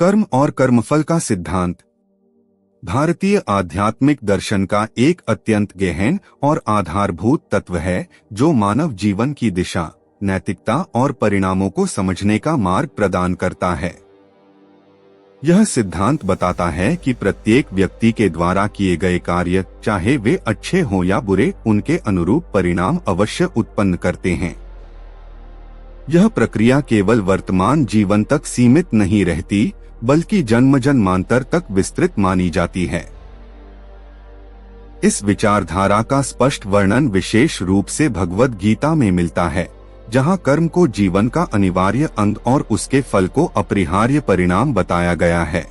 कर्म और कर्मफल का सिद्धांत भारतीय आध्यात्मिक दर्शन का एक अत्यंत गहन और आधारभूत तत्व है जो मानव जीवन की दिशा, नैतिकता और परिणामों को समझने का मार्ग प्रदान करता है। यह सिद्धांत बताता है कि प्रत्येक व्यक्ति के द्वारा किए गए कार्य, चाहे वे अच्छे हों या बुरे, उनके अनुरूप परिणाम अवश्य उत्पन्न करते हैं। यह प्रक्रिया केवल वर्तमान जीवन तक सीमित नहीं रहती, बल्कि जन्म जन्मांतर तक विस्तृत मानी जाती है। इस विचारधारा का स्पष्ट वर्णन विशेष रूप से भगवद गीता में मिलता है, जहां कर्म को जीवन का अनिवार्य अंग और उसके फल को अपरिहार्य परिणाम बताया गया है।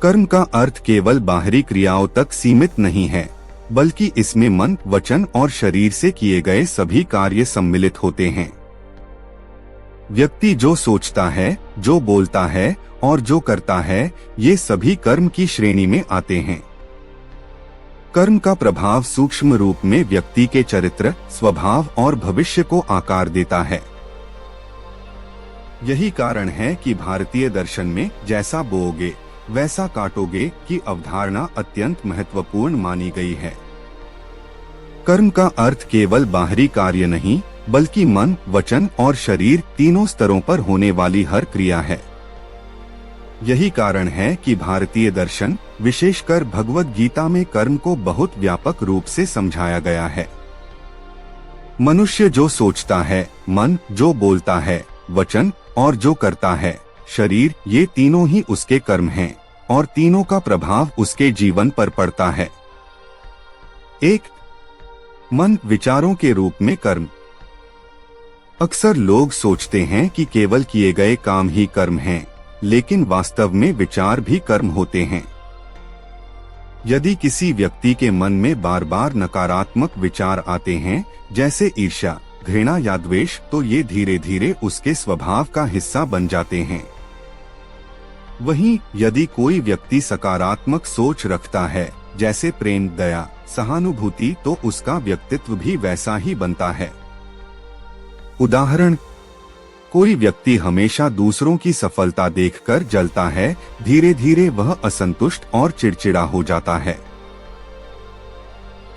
कर्म का अर्थ केवल बाहरी क्रियाओं तक सीमित नहीं है, बल्कि इसमें मन, वचन और शरीर से किए गए सभी कार्य सम्मिलित होते हैं। व्यक्ति जो सोचता है, जो बोलता है और जो करता है, ये सभी कर्म की श्रेणी में आते हैं। कर्म का प्रभाव सूक्ष्म रूप में व्यक्ति के चरित्र, स्वभाव और भविष्य को आकार देता है। यही कारण है कि भारतीय दर्शन में जैसा बोओगे वैसा काटोगे की अवधारणा अत्यंत महत्वपूर्ण मानी गई है। कर्म का अर्थ केवल बाहरी कार्य नहीं, बल्कि मन, वचन और शरीर तीनों स्तरों पर होने वाली हर क्रिया है। यही कारण है कि भारतीय दर्शन, विशेषकर भगवद गीता में कर्म को बहुत व्यापक रूप से समझाया गया है। मनुष्य जो सोचता है, मन जो बोलता है, वचन और जो करता है, शरीर, ये तीनों ही उसके कर्म हैं और तीनों का प्रभाव उसके जीवन पर पड़ता है। एक, मन विचारों के रूप में कर्म। अक्सर लोग सोचते हैं कि केवल किए गए काम ही कर्म हैं, लेकिन वास्तव में विचार भी कर्म होते हैं। यदि किसी व्यक्ति के मन में बार बार नकारात्मक विचार आते हैं, जैसे ईर्ष्या, घृणा या द्वेष, तो ये धीरे धीरे उसके स्वभाव का हिस्सा बन जाते हैं। वहीं यदि कोई व्यक्ति सकारात्मक सोच रखता है, जैसे प्रेम, दया, सहानुभूति, तो उसका व्यक्तित्व भी वैसा ही बनता है। उदाहरण, कोई व्यक्ति हमेशा दूसरों की सफलता देखकर जलता है, धीरे धीरे वह असंतुष्ट और चिड़चिड़ा हो जाता है।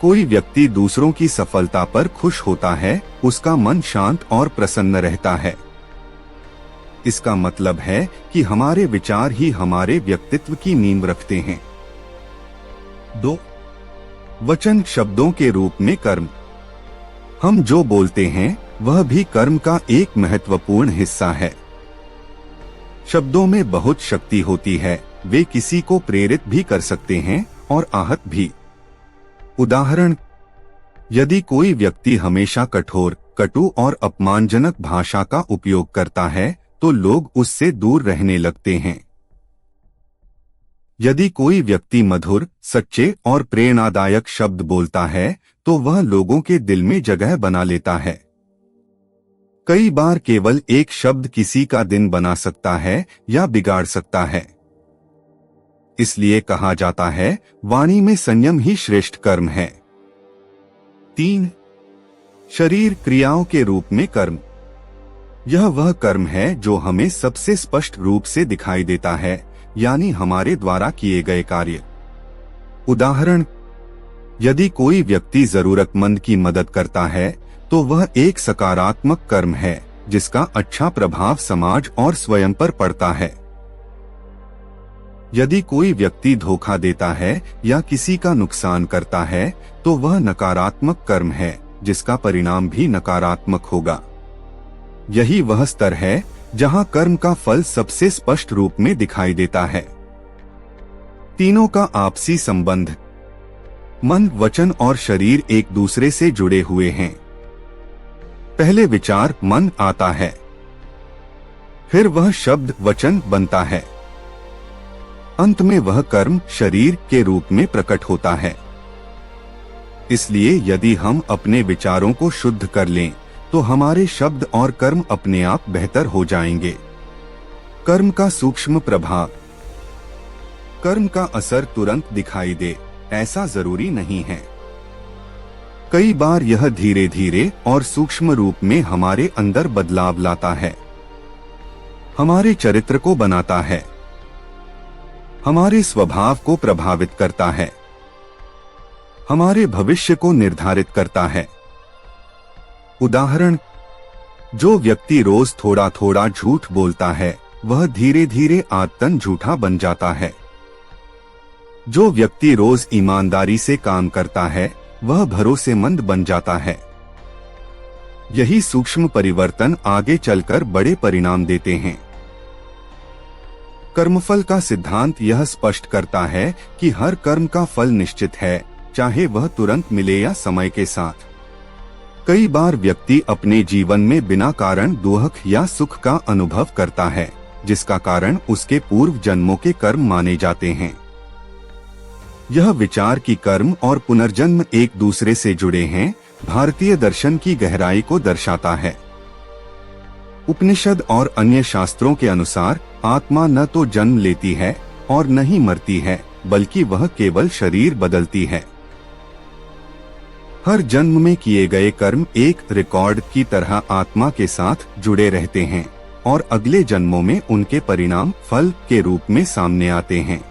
कोई व्यक्ति दूसरों की सफलता पर खुश होता है, उसका मन शांत और प्रसन्न रहता है। इसका मतलब है कि हमारे विचार ही हमारे व्यक्तित्व की नींव रखते हैं। 2. वचन शब्दों के रूप में कर्म। हम जो बोलते हैं वह भी कर्म का एक महत्वपूर्ण हिस्सा है। शब्दों में बहुत शक्ति होती है, वे किसी को प्रेरित भी कर सकते हैं और आहत भी। उदाहरण, यदि कोई व्यक्ति हमेशा कठोर, कटु और अपमानजनक भाषा का उपयोग करता है, तो लोग उससे दूर रहने लगते हैं। यदि कोई व्यक्ति मधुर, सच्चे और प्रेरणादायक शब्द बोलता है, तो वह लोगों के दिल में जगह बना लेता है। कई बार केवल एक शब्द किसी का दिन बना सकता है या बिगाड़ सकता है। इसलिए कहा जाता है, वाणी में संयम ही श्रेष्ठ कर्म है। 3. शरीर क्रियाओं के रूप में कर्म। यह वह कर्म है जो हमें सबसे स्पष्ट रूप से दिखाई देता है, यानी हमारे द्वारा किए गए कार्य। उदाहरण, यदि कोई व्यक्ति जरूरतमंद की मदद करता है, तो वह एक सकारात्मक कर्म है, जिसका अच्छा प्रभाव समाज और स्वयं पर पड़ता है। यदि कोई व्यक्ति धोखा देता है या किसी का नुकसान करता है, तो वह नकारात्मक कर्म है, जिसका परिणाम भी नकारात्मक होगा। यही वह स्तर है जहां कर्म का फल सबसे स्पष्ट रूप में दिखाई देता है। तीनों का आपसी संबंध। मन, वचन और शरीर एक दूसरे से जुड़े हुए हैं। पहले विचार मन आता है, फिर वह शब्द वचन बनता है, अंत में वह कर्म शरीर के रूप में प्रकट होता है। इसलिए यदि हम अपने विचारों को शुद्ध कर लें, तो हमारे शब्द और कर्म अपने आप बेहतर हो जाएंगे। कर्म का सूक्ष्म प्रभाव। कर्म का असर तुरंत दिखाई दे, ऐसा जरूरी नहीं है। कई बार यह धीरे धीरे और सूक्ष्म रूप में हमारे अंदर बदलाव लाता है। हमारे चरित्र को बनाता है, हमारे स्वभाव को प्रभावित करता है, हमारे भविष्य को निर्धारित करता है। उदाहरण, जो व्यक्ति रोज थोड़ा थोड़ा झूठ बोलता है वह धीरे धीरे आदतन झूठा बन जाता है। जो व्यक्ति रोज ईमानदारी से काम करता है वह भरोसेमंद बन जाता है। यही सूक्ष्म परिवर्तन आगे चलकर बड़े परिणाम देते हैं। कर्मफल का सिद्धांत यह स्पष्ट करता है कि हर कर्म का फल निश्चित है, चाहे वह तुरंत मिले या समय के साथ। कई बार व्यक्ति अपने जीवन में बिना कारण दुख या सुख का अनुभव करता है, जिसका कारण उसके पूर्व जन्मों के कर्म माने जाते हैं। यह विचार कि कर्म और पुनर्जन्म एक दूसरे से जुड़े हैं, भारतीय दर्शन की गहराई को दर्शाता है। उपनिषद और अन्य शास्त्रों के अनुसार आत्मा न तो जन्म लेती है और न ही मरती है, बल्कि वह केवल शरीर बदलती है। हर जन्म में किए गए कर्म एक रिकॉर्ड की तरह आत्मा के साथ जुड़े रहते हैं और अगले जन्मों में उनके परिणाम फल के रूप में सामने आते हैं।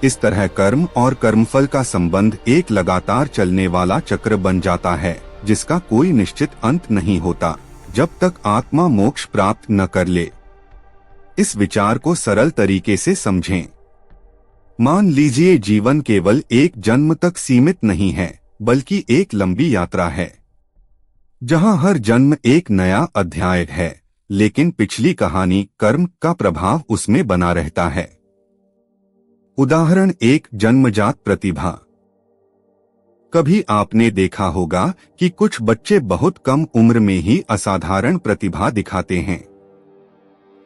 इस तरह कर्म और कर्मफल का संबंध एक लगातार चलने वाला चक्र बन जाता है, जिसका कोई निश्चित अंत नहीं होता जब तक आत्मा मोक्ष प्राप्त न कर ले। इस विचार को सरल तरीके से समझें। मान लीजिए जीवन केवल एक जन्म तक सीमित नहीं है, बल्कि एक लंबी यात्रा है, जहां हर जन्म एक नया अध्याय है, लेकिन पिछली कहानी कर्म का प्रभाव उसमें बना रहता है। उदाहरण, एक जन्मजात प्रतिभा। कभी आपने देखा होगा कि कुछ बच्चे बहुत कम उम्र में ही असाधारण प्रतिभा दिखाते हैं।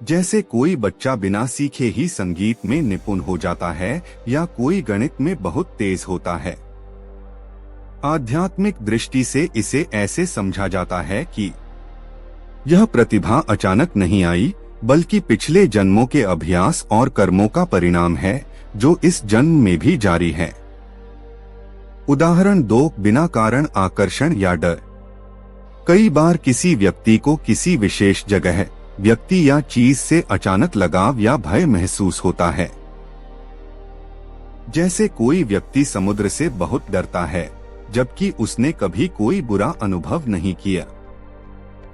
जैसे कोई बच्चा बिना सीखे ही संगीत में निपुण हो जाता है या कोई गणित में बहुत तेज होता है। आध्यात्मिक दृष्टि से इसे ऐसे समझा जाता है कि यह प्रतिभा अचानक नहीं आई, बल्कि पिछले जन्मों के अभ्यास और कर्मों का परिणाम है, जो इस जन्म में भी जारी है। उदाहरण 2, बिना कारण आकर्षण या डर। कई बार किसी व्यक्ति को किसी विशेष जगह, व्यक्ति या चीज से अचानक लगाव या भय महसूस होता है। जैसे कोई व्यक्ति समुद्र से बहुत डरता है, जबकि उसने कभी कोई बुरा अनुभव नहीं किया।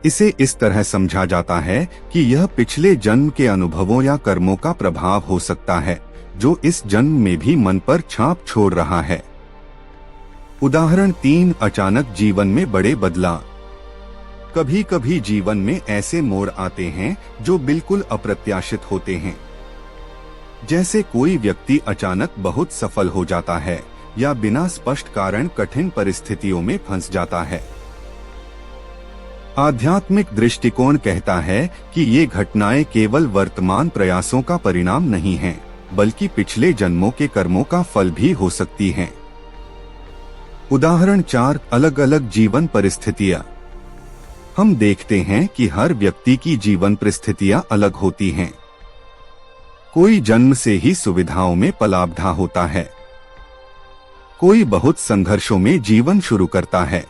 इसे इस तरह समझा जाता है कि यह पिछले जन्म के अनुभवों या कर्मों का प्रभाव हो सकता है, जो इस जन्म में भी मन पर छाप छोड़ रहा है। उदाहरण 3, अचानक जीवन में बड़े बदलाव। कभी कभी जीवन में ऐसे मोड़ आते हैं जो बिल्कुल अप्रत्याशित होते हैं। जैसे कोई व्यक्ति अचानक बहुत सफल हो जाता है या बिना स्पष्ट कारण कठिन परिस्थितियों में फंस जाता है। आध्यात्मिक दृष्टिकोण कहता है कि ये घटनाएं केवल वर्तमान प्रयासों का परिणाम नहीं हैं, बल्कि पिछले जन्मों के कर्मों का फल भी हो सकती हैं। उदाहरण 4, अलग अलग जीवन परिस्थितियां। हम देखते हैं कि हर व्यक्ति की जीवन परिस्थितियां अलग होती हैं। कोई जन्म से ही सुविधाओं में पलाबधा होता है, कोई बहुत संघर्षों में जीवन शुरू करता है।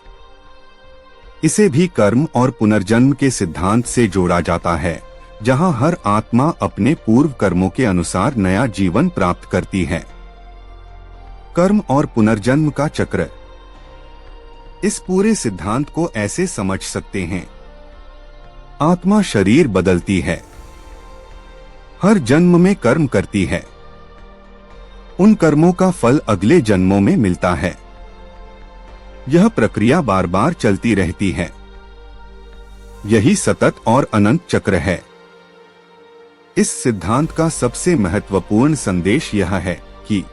इसे भी कर्म और पुनर्जन्म के सिद्धांत से जोड़ा जाता है, जहां हर आत्मा अपने पूर्व कर्मों के अनुसार नया जीवन प्राप्त करती है। कर्म और पुनर्जन्म का चक्र। इस पूरे सिद्धांत को ऐसे समझ सकते हैं, आत्मा शरीर बदलती है, हर जन्म में कर्म करती है, उन कर्मों का फल अगले जन्मों में मिलता है। यह प्रक्रिया बार बार चलती रहती है। यही सतत और अनंत चक्र है। इस सिद्धांत का सबसे महत्वपूर्ण संदेश यह है कि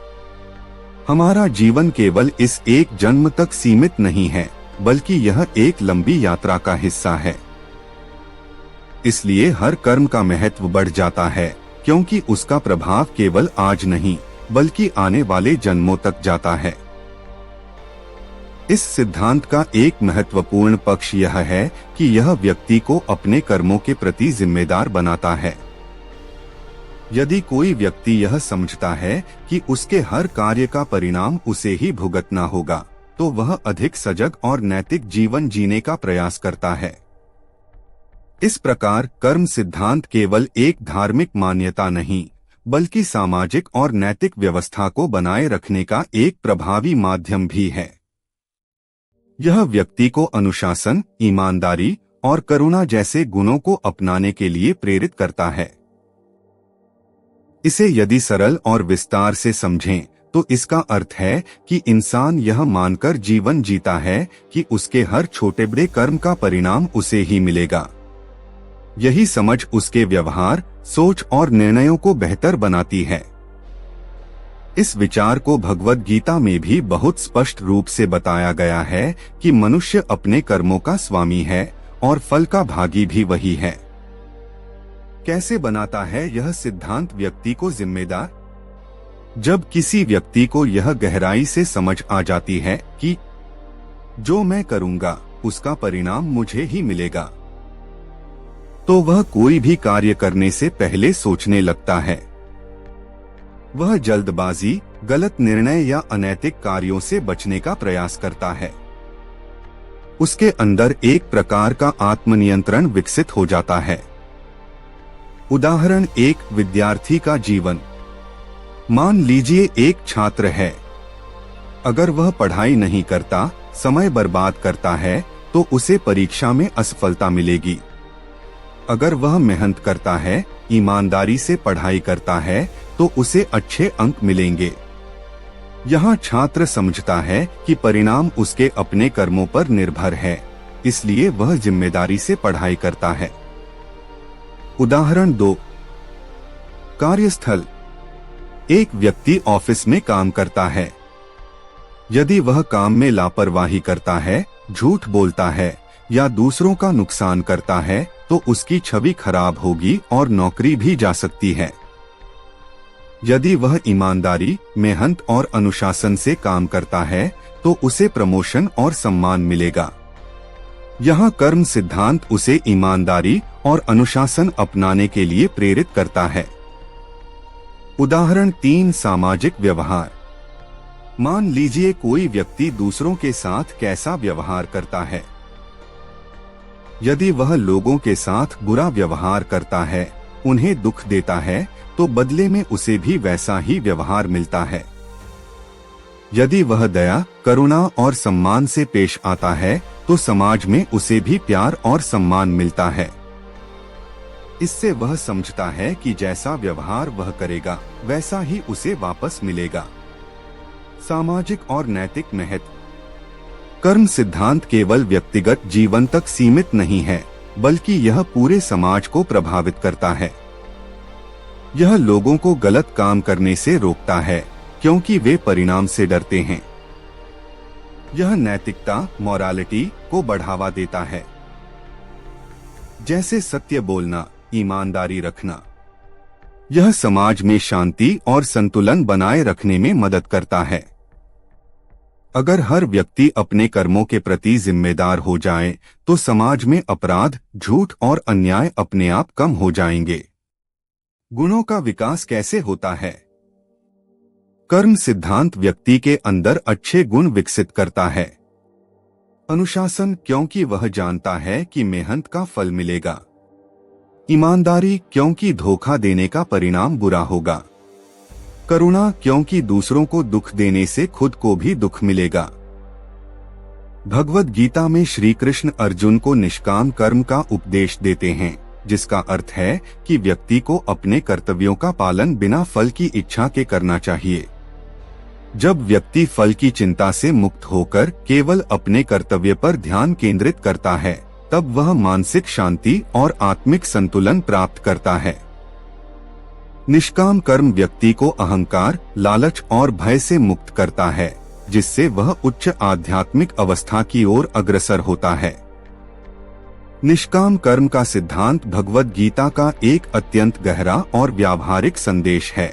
हमारा जीवन केवल इस एक जन्म तक सीमित नहीं है, बल्कि यह एक लंबी यात्रा का हिस्सा है। इसलिए हर कर्म का महत्व बढ़ जाता है, क्योंकि उसका प्रभाव केवल आज नहीं, बल्कि आने वाले जन्मों तक जाता है। इस सिद्धांत का एक महत्वपूर्ण पक्ष यह है कि यह व्यक्ति को अपने कर्मों के प्रति जिम्मेदार बनाता है। यदि कोई व्यक्ति यह समझता है कि उसके हर कार्य का परिणाम उसे ही भुगतना होगा, तो वह अधिक सजग और नैतिक जीवन जीने का प्रयास करता है। इस प्रकार कर्म सिद्धांत केवल एक धार्मिक मान्यता नहीं, बल्कि सामाजिक और नैतिक व्यवस्था को बनाए रखने का एक प्रभावी माध्यम भी है। यह व्यक्ति को अनुशासन, ईमानदारी और करुणा जैसे गुणों को अपनाने के लिए प्रेरित करता है। इसे यदि सरल और विस्तार से समझें तो इसका अर्थ है कि इंसान यह मानकर जीवन जीता है कि उसके हर छोटे बड़े कर्म का परिणाम उसे ही मिलेगा। यही समझ उसके व्यवहार, सोच और निर्णयों को बेहतर बनाती है। इस विचार को भगवद गीता में भी बहुत स्पष्ट रूप से बताया गया है कि मनुष्य अपने कर्मों का स्वामी है और फल का भागी भी वही है। कैसे बनाता है यह सिद्धांत व्यक्ति को जिम्मेदार? जब किसी व्यक्ति को यह गहराई से समझ आ जाती है कि जो मैं करूंगा उसका परिणाम मुझे ही मिलेगा, तो वह कोई भी कार्य करने से पहले सोचने लगता है। वह जल्दबाजी, गलत निर्णय या अनैतिक कार्यों से बचने का प्रयास करता है। उसके अंदर एक प्रकार का आत्मनियंत्रण विकसित हो जाता है। उदाहरण, एक विद्यार्थी का जीवन। मान लीजिए एक छात्र है। अगर वह पढ़ाई नहीं करता, समय बर्बाद करता है, तो उसे परीक्षा में असफलता मिलेगी। अगर वह मेहनत करता है, ईमानदारी से पढ़ाई करता है, तो उसे अच्छे अंक मिलेंगे। यहाँ छात्र समझता है कि परिणाम उसके अपने कर्मों पर निर्भर है, इसलिए वह जिम्मेदारी से पढ़ाई करता है। उदाहरण 2, कार्यस्थल। एक व्यक्ति ऑफिस में काम करता है। यदि वह काम में लापरवाही करता है, झूठ बोलता है या दूसरों का नुकसान करता है, तो उसकी छवि खराब होगी और नौकरी भी जा सकती है। यदि वह ईमानदारी, मेहनत और अनुशासन से काम करता है, तो उसे प्रमोशन और सम्मान मिलेगा। यहाँ कर्म सिद्धांत उसे ईमानदारी और अनुशासन अपनाने के लिए प्रेरित करता है। उदाहरण 3, सामाजिक व्यवहार। मान लीजिए कोई व्यक्ति दूसरों के साथ कैसा व्यवहार करता है। यदि वह लोगों के साथ बुरा व्यवहार करता है, उन्हें दुख देता है, तो बदले में उसे भी वैसा ही व्यवहार मिलता है। यदि वह दया, करुणा और सम्मान से पेश आता है, तो समाज में उसे भी प्यार और सम्मान मिलता है। इससे वह समझता है कि जैसा व्यवहार वह करेगा, वैसा ही उसे वापस मिलेगा। सामाजिक और नैतिक महत्व। कर्म सिद्धांत केवल व्यक्तिगत जीवन तक सीमित नहीं है, बल्कि यह पूरे समाज को प्रभावित करता है। यह लोगों को गलत काम करने से रोकता है, क्योंकि वे परिणाम से डरते हैं। यह नैतिकता, मोरालिटी को बढ़ावा देता है, जैसे सत्य बोलना, ईमानदारी रखना। यह समाज में शांति और संतुलन बनाए रखने में मदद करता है। अगर हर व्यक्ति अपने कर्मों के प्रति जिम्मेदार हो जाए, तो समाज में अपराध, झूठ और अन्याय अपने आप कम हो जाएंगे। गुणों का विकास कैसे होता है? कर्म सिद्धांत व्यक्ति के अंदर अच्छे गुण विकसित करता है। अनुशासन, क्योंकि वह जानता है कि मेहनत का फल मिलेगा। ईमानदारी, क्योंकि धोखा देने का परिणाम बुरा होगा। करुणा, क्योंकि दूसरों को दुख देने से खुद को भी दुख मिलेगा। भगवद गीता में श्री कृष्ण अर्जुन को निष्काम कर्म का उपदेश देते हैं, जिसका अर्थ है कि व्यक्ति को अपने कर्तव्यों का पालन बिना फल की इच्छा के करना चाहिए। जब व्यक्ति फल की चिंता से मुक्त होकर केवल अपने कर्तव्य पर ध्यान केंद्रित करता है, तब वह मानसिक शांति और आत्मिक संतुलन प्राप्त करता है। निष्काम कर्म व्यक्ति को अहंकार, लालच और भय से मुक्त करता है, जिससे वह उच्च आध्यात्मिक अवस्था की ओर अग्रसर होता है। निष्काम कर्म का सिद्धांत भगवद गीता का एक अत्यंत गहरा और व्यावहारिक संदेश है।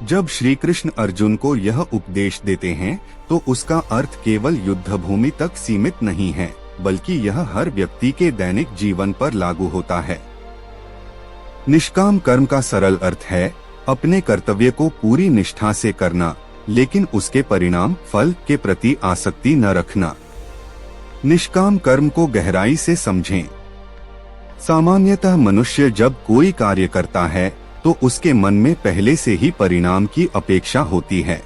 जब श्री कृष्ण अर्जुन को यह उपदेश देते हैं, तो उसका अर्थ केवल युद्ध भूमि तक सीमित नहीं है, बल्कि यह हर व्यक्ति के दैनिक जीवन पर लागू होता है। निष्काम कर्म का सरल अर्थ है अपने कर्तव्य को पूरी निष्ठा से करना, लेकिन उसके परिणाम, फल के प्रति आसक्ति न रखना। निष्काम कर्म को गहराई से समझें। सामान्यतः मनुष्य जब कोई कार्य करता है तो उसके मन में पहले से ही परिणाम की अपेक्षा होती है।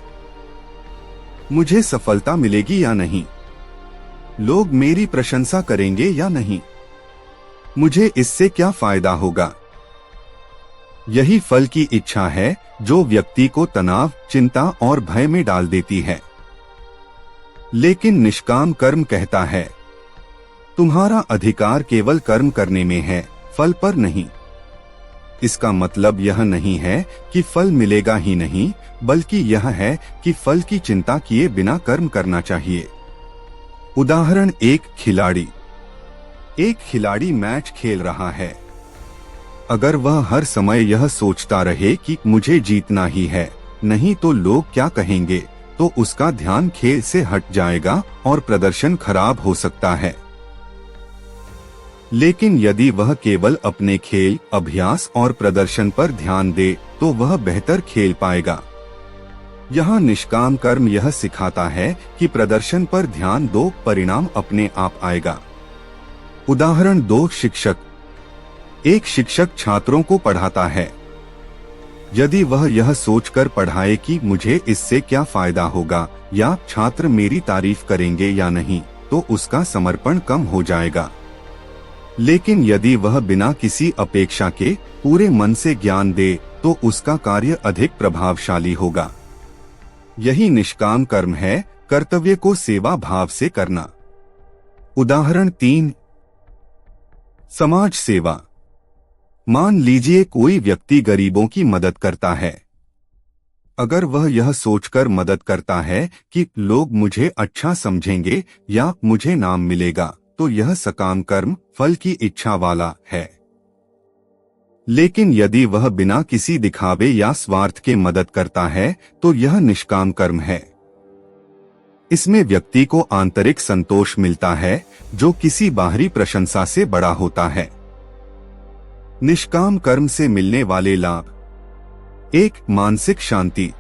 मुझे सफलता मिलेगी या नहीं, लोग मेरी प्रशंसा करेंगे या नहीं, मुझे इससे क्या फायदा होगा। यही फल की इच्छा है जो व्यक्ति को तनाव, चिंता और भय में डाल देती है। लेकिन निष्काम कर्म कहता है, तुम्हारा अधिकार केवल कर्म करने में है, फल पर नहीं। इसका मतलब यह नहीं है कि फल मिलेगा ही नहीं, बल्कि यह है कि फल की चिंता किए बिना कर्म करना चाहिए। उदाहरण, एक खिलाड़ी मैच खेल रहा है। अगर वह हर समय यह सोचता रहे कि मुझे जीतना ही है, नहीं तो लोग क्या कहेंगे, तो उसका ध्यान खेल से हट जाएगा और प्रदर्शन खराब हो सकता है। लेकिन यदि वह केवल अपने खेल, अभ्यास और प्रदर्शन पर ध्यान दे तो वह बेहतर खेल पाएगा। यहाँ निष्काम कर्म यह सिखाता है कि प्रदर्शन पर ध्यान दो, परिणाम अपने आप आएगा। उदाहरण, एक शिक्षक छात्रों को पढ़ाता है। यदि वह यह सोचकर पढ़ाए कि मुझे इससे क्या फायदा होगा या छात्र मेरी तारीफ करेंगे या नहीं, तो उसका समर्पण कम हो जाएगा। लेकिन यदि वह बिना किसी अपेक्षा के पूरे मन से ज्ञान दे तो उसका कार्य अधिक प्रभावशाली होगा। यही निष्काम कर्म है, कर्तव्य को सेवा भाव से करना। उदाहरण 3, समाज सेवा। मान लीजिए कोई व्यक्ति गरीबों की मदद करता है। अगर वह यह सोचकर मदद करता है कि लोग मुझे अच्छा समझेंगे या मुझे नाम मिलेगा, तो यह सकाम कर्म, फल की इच्छा वाला है। लेकिन यदि वह बिना किसी दिखावे या स्वार्थ के मदद करता है तो यह निष्काम कर्म है। इसमें व्यक्ति को आंतरिक संतोष मिलता है जो किसी बाहरी प्रशंसा से बड़ा होता है। निष्काम कर्म से मिलने वाले लाभ, 1, मानसिक शांति।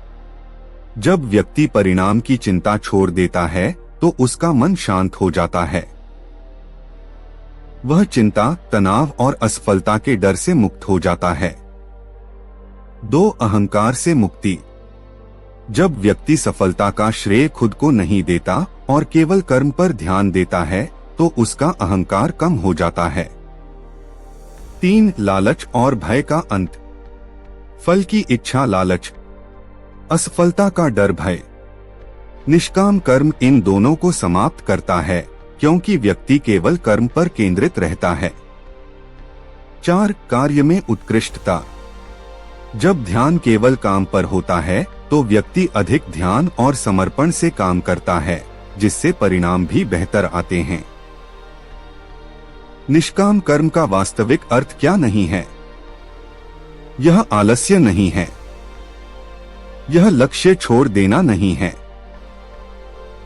जब व्यक्ति परिणाम की चिंता छोड़ देता है तो उसका मन शांत हो जाता है। वह चिंता, तनाव और असफलता के डर से मुक्त हो जाता है। 2, अहंकार से मुक्ति। जब व्यक्ति सफलता का श्रेय खुद को नहीं देता और केवल कर्म पर ध्यान देता है तो उसका अहंकार कम हो जाता है। 3, लालच और भय का अंत। फल की इच्छा लालच, असफलता का डर भय। निष्काम कर्म इन दोनों को समाप्त करता है क्योंकि व्यक्ति केवल कर्म पर केंद्रित रहता है। 4, कार्य में उत्कृष्टता। जब ध्यान केवल काम पर होता है तो व्यक्ति अधिक ध्यान और समर्पण से काम करता है, जिससे परिणाम भी बेहतर आते हैं। निष्काम कर्म का वास्तविक अर्थ क्या नहीं है? यह आलस्य नहीं है, यह लक्ष्य छोड़ देना नहीं है,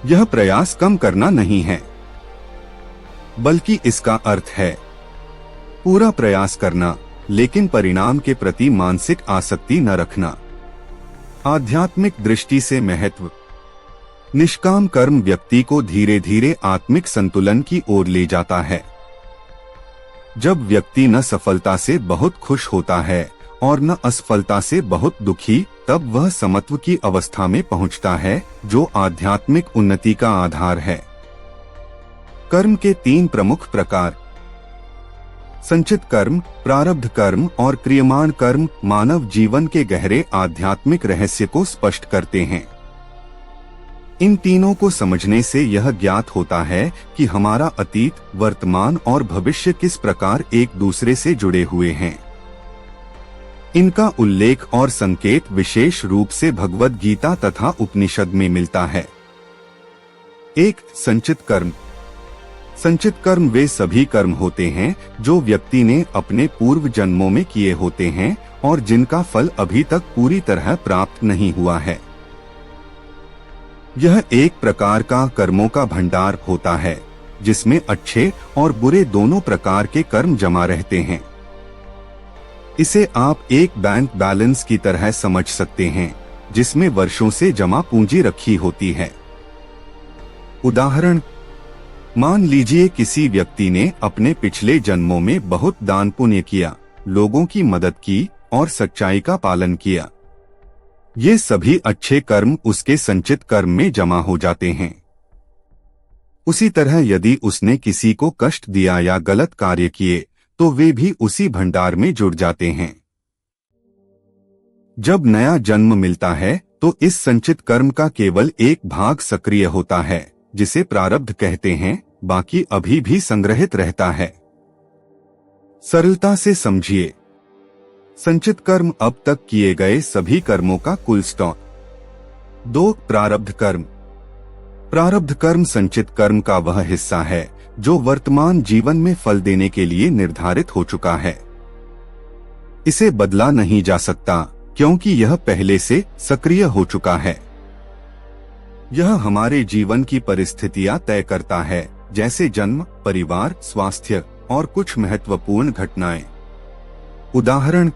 यह प्रयास कम करना नहीं है, बल्कि इसका अर्थ है पूरा प्रयास करना लेकिन परिणाम के प्रति मानसिक आसक्ति न रखना। आध्यात्मिक दृष्टि से महत्व। निष्काम कर्म व्यक्ति को धीरे धीरे आत्मिक संतुलन की ओर ले जाता है। जब व्यक्ति न सफलता से बहुत खुश होता है और न असफलता से बहुत दुखी, तब वह समत्व की अवस्था में पहुंचता है जो आध्यात्मिक उन्नति का आधार है। कर्म के 3 प्रमुख प्रकार, संचित कर्म, प्रारब्ध कर्म और क्रियमाण कर्म, मानव जीवन के गहरे आध्यात्मिक रहस्य को स्पष्ट करते हैं। इन तीनों को समझने से यह ज्ञात होता है कि हमारा अतीत, वर्तमान और भविष्य किस प्रकार एक दूसरे से जुड़े हुए हैं। इनका उल्लेख और संकेत विशेष रूप से भगवद गीता तथा उपनिषद में मिलता है। 1, संचित कर्म। संचित कर्म वे सभी कर्म होते हैं जो व्यक्ति ने अपने पूर्व जन्मों में किए होते हैं और जिनका फल अभी तक पूरी तरह प्राप्त नहीं हुआ है। यह एक प्रकार का कर्मों का भंडार होता है जिसमें अच्छे और बुरे दोनों प्रकार के कर्म जमा रहते हैं। इसे आप एक बैंक बैलेंस की तरह समझ सकते हैं जिसमें वर्षों से जमा पूंजी रखी होती है। उदाहरण, मान लीजिए किसी व्यक्ति ने अपने पिछले जन्मों में बहुत दान पुण्य किया, लोगों की मदद की और सच्चाई का पालन किया। ये सभी अच्छे कर्म उसके संचित कर्म में जमा हो जाते हैं। उसी तरह यदि उसने किसी को कष्ट दिया या गलत कार्य किए तो वे भी उसी भंडार में जुड़ जाते हैं। जब नया जन्म मिलता है तो इस संचित कर्म का केवल एक भाग सक्रिय होता है, जिसे प्रारब्ध कहते हैं, बाकी अभी भी संग्रहित रहता है। सरलता से समझिए, संचित कर्म अब तक किए गए सभी कर्मों का कुल स्टॉक। 2. प्रारब्ध कर्म। प्रारब्ध कर्म संचित कर्म का वह हिस्सा है जो वर्तमान जीवन में फल देने के लिए निर्धारित हो चुका है। इसे बदला नहीं जा सकता क्योंकि यह पहले से सक्रिय हो चुका है। यह हमारे जीवन की परिस्थितियां तय करता है, जैसे जन्म, परिवार, स्वास्थ्य और कुछ महत्वपूर्ण घटनाएं। उदाहरण,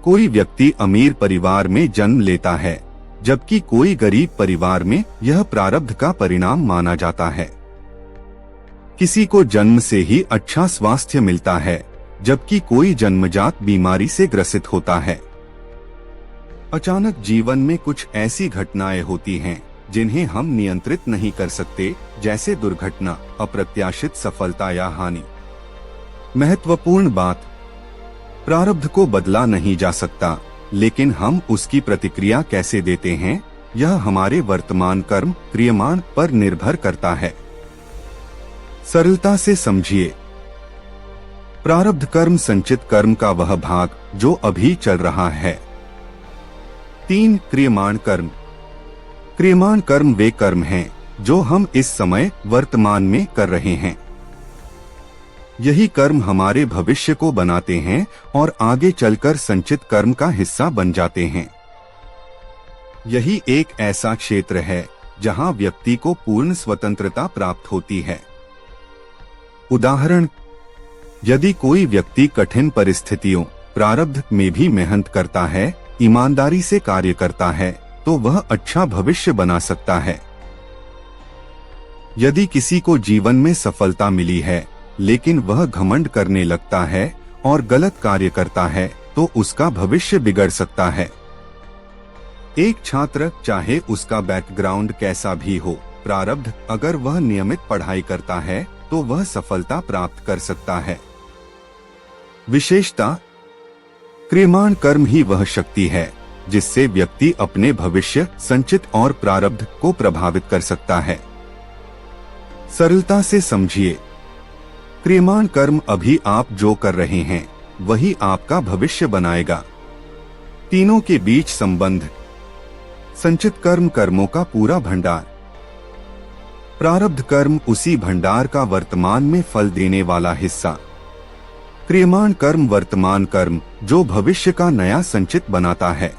कोई व्यक्ति अमीर परिवार में जन्म लेता है, जबकि कोई गरीब परिवार में यह प्रारब्ध का परिणाम माना जाता है। किसी को जन्म से ही अच्छा स्वास्थ्य मिलता है, जबकि कोई जन्मजात बीमारी से ग्रसित होता है। अचानक जीवन में कुछ ऐसी घटनाएं होती हैं जिन्हें हम नियंत्रित नहीं कर सकते, जैसे दुर्घटना, अप्रत्याशित सफलता या हानि। महत्वपूर्ण बात, प्रारब्ध को बदला नहीं जा सकता, लेकिन हम उसकी प्रतिक्रिया कैसे देते हैं, यह हमारे वर्तमान कर्म क्रियमाण पर निर्भर करता है। सरलता से समझिए, प्रारब्ध कर्म संचित कर्म का वह भाग जो अभी चल रहा है। 3. क्रियमाण कर्म। क्रियमाण कर्म वे कर्म हैं जो हम इस समय वर्तमान में कर रहे हैं। यही कर्म हमारे भविष्य को बनाते हैं और आगे चलकर संचित कर्म का हिस्सा बन जाते हैं। यही एक ऐसा क्षेत्र है जहां व्यक्ति को पूर्ण स्वतंत्रता प्राप्त होती है। उदाहरण, यदि कोई व्यक्ति कठिन परिस्थितियों, प्रारब्ध में भी मेहनत करता है, ईमानदारी से कार्य करता है, तो वह अच्छा भविष्य बना सकता है। यदि किसी को जीवन में सफलता मिली है, लेकिन वह घमंड करने लगता है और गलत कार्य करता है, तो उसका भविष्य बिगड़ सकता है। एक छात्र, चाहे उसका बैकग्राउंड कैसा भी हो, प्रारब्ध अगर वह नियमित पढ़ाई करता है तो वह सफलता प्राप्त कर सकता है। विशेषता, क्रियमाण कर्म ही वह शक्ति है जिससे व्यक्ति अपने भविष्य, संचित और प्रारब्ध को प्रभावित कर सकता है। सरलता से समझिए, क्रियमाण कर्म अभी आप जो कर रहे हैं वही आपका भविष्य बनाएगा। तीनों के बीच संबंध, संचित कर्म कर्मों का पूरा भंडार, प्रारब्ध कर्म उसी भंडार का वर्तमान में फल देने वाला हिस्सा, क्रियमाण कर्म वर्तमान कर्म जो भविष्य का नया संचित बनाता है।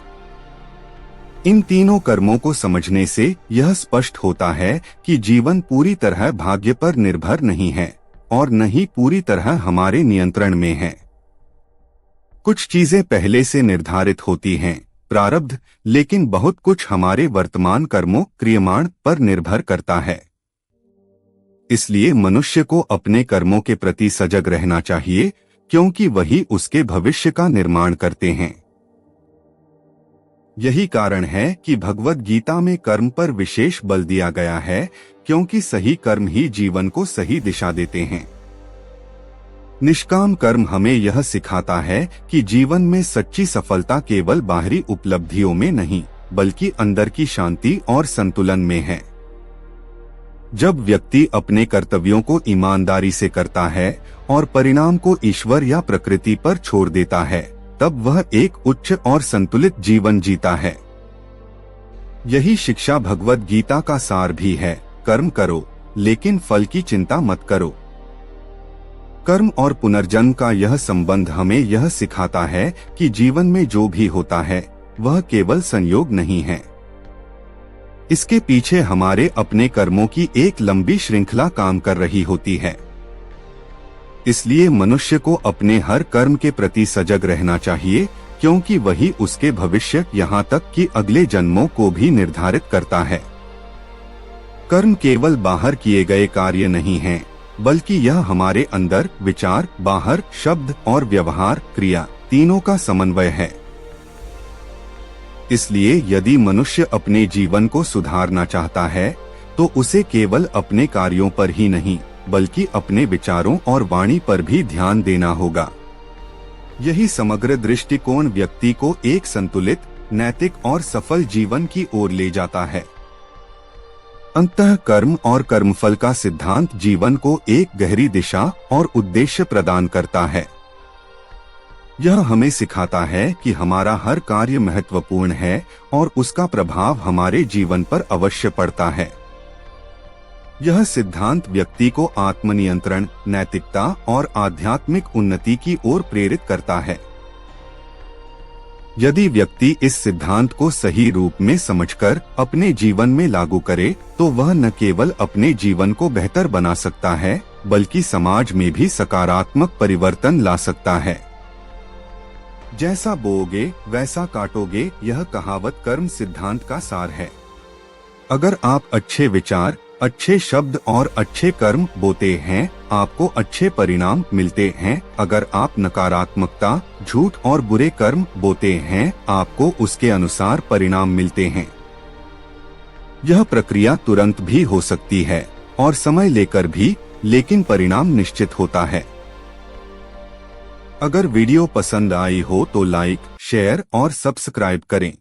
इन तीनों कर्मों को समझने से यह स्पष्ट होता है कि जीवन पूरी तरह भाग्य पर निर्भर नहीं है और न ही पूरी तरह हमारे नियंत्रण में है। कुछ चीजें पहले से निर्धारित होती हैं, प्रारब्ध, लेकिन बहुत कुछ हमारे वर्तमान कर्मों क्रियमाण पर निर्भर करता है। इसलिए मनुष्य को अपने कर्मों के प्रति सजग रहना चाहिए, क्योंकि वही उसके भविष्य का निर्माण करते हैं। यही कारण है कि भगवद गीता में कर्म पर विशेष बल दिया गया है, क्योंकि सही कर्म ही जीवन को सही दिशा देते हैं। निष्काम कर्म हमें यह सिखाता है कि जीवन में सच्ची सफलता केवल बाहरी उपलब्धियों में नहीं, बल्कि अंदर की शांति और संतुलन में है। जब व्यक्ति अपने कर्तव्यों को ईमानदारी से करता है और परिणाम को ईश्वर या प्रकृति पर छोड़ देता है, तब वह एक उच्च और संतुलित जीवन जीता है। यही शिक्षा भगवद गीता का सार भी है, कर्म करो लेकिन फल की चिंता मत करो। कर्म और पुनर्जन्म का यह संबंध हमें यह सिखाता है कि जीवन में जो भी होता है वह केवल संयोग नहीं है। इसके पीछे हमारे अपने कर्मों की एक लंबी श्रृंखला काम कर रही होती है। इसलिए मनुष्य को अपने हर कर्म के प्रति सजग रहना चाहिए, क्योंकि वही उसके भविष्य, यहाँ तक कि अगले जन्मों को भी निर्धारित करता है। कर्म केवल बाहर किए गए कार्य नहीं हैं, बल्कि यह हमारे अंदर विचार, बाहर शब्द और व्यवहार, क्रिया तीनों का समन्वय है। इसलिए यदि मनुष्य अपने जीवन को सुधारना चाहता है तो उसे केवल अपने कार्यों पर ही नहीं बल्कि अपने विचारों और वाणी पर भी ध्यान देना होगा। यही समग्र दृष्टिकोण व्यक्ति को एक संतुलित, नैतिक और सफल जीवन की ओर ले जाता है। अंततः कर्म और कर्मफल का सिद्धांत जीवन को एक गहरी दिशा और उद्देश्य प्रदान करता है। यह हमें सिखाता है कि हमारा हर कार्य महत्वपूर्ण है और उसका प्रभाव हमारे जीवन पर अवश्य पड़ता है। यह सिद्धांत व्यक्ति को आत्मनियंत्रण, नैतिकता और आध्यात्मिक उन्नति की ओर प्रेरित करता है। यदि व्यक्ति इस सिद्धांत को सही रूप में समझकर अपने जीवन में लागू करे तो वह न केवल अपने जीवन को बेहतर बना सकता है बल्कि समाज में भी सकारात्मक परिवर्तन ला सकता है। जैसा बोओगे वैसा काटोगे, यह कहावत कर्म सिद्धांत का सार है। अगर आप अच्छे विचार, अच्छे शब्द और अच्छे कर्म बोते हैं, आपको अच्छे परिणाम मिलते हैं। अगर आप नकारात्मकता, झूठ और बुरे कर्म बोते हैं, आपको उसके अनुसार परिणाम मिलते हैं। यह प्रक्रिया तुरंत भी हो सकती है और समय लेकर भी, लेकिन परिणाम निश्चित होता है। अगर वीडियो पसंद आई हो तो लाइक, शेयर और सब्सक्राइब करें।